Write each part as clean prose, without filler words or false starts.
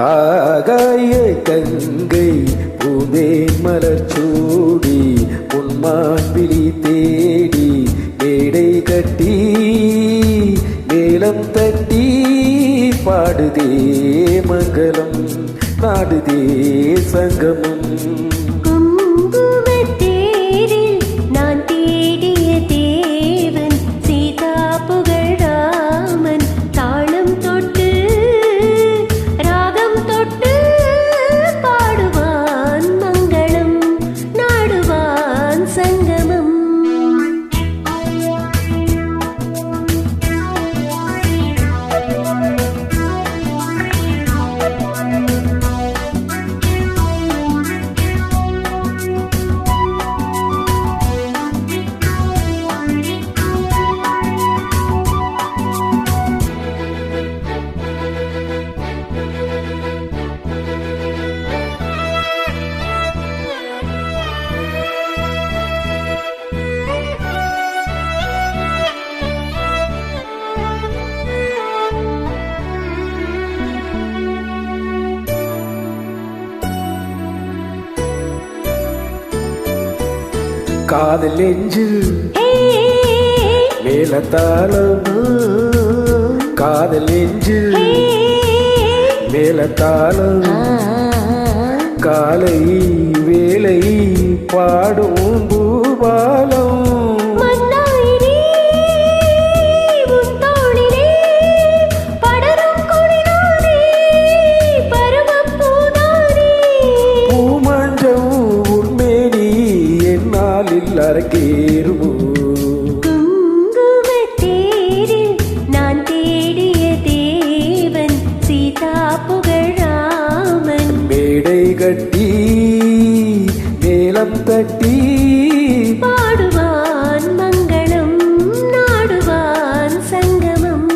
ஆகாய கங்கை பூவே மலர்ச்சூடி உன்மான்பிழி தேடி மேடை கட்டி மேளம் தட்டி பாடுதே மங்களம் நாடுதே சங்கமம். காதல் நெஞ்சில் மேலத்தாளம் காதல் நெஞ்சில் மேலத்தாளம் காலை வேலை பாடும் பூபாலம் அரங்கேறுமோ குங்குமத்தேரில் நான் தேடிய தேவன் சீதா புகழாமன் மேடை கட்டி மேளம் தட்டி பாடுவான் மங்களம் நாடுவான் சங்கமம்.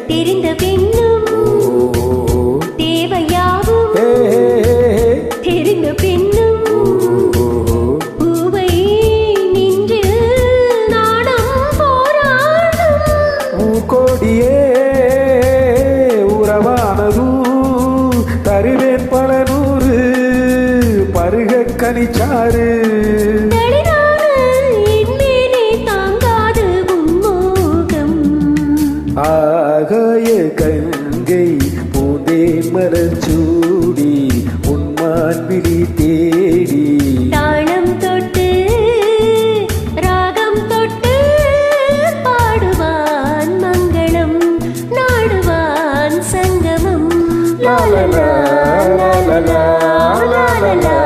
தெரிந்த பின்னும் தேவையாவும் தெரிந்த பின்னும் பூவை நின்று நாடம் போராடும் கோடியே உறவானதும் தருவேன் பல நூறு பருக கனிச்சாறு ஆகாய கங்கை பூந்தே மலர்ச்சூடி உன்மான்பிழி தேடி தாளம் தொட்டு ராகம் தொட்டு பாடுவான் மங்களம் நாடுவான் சங்கமம். லா லா லா லா லா லா லா லா.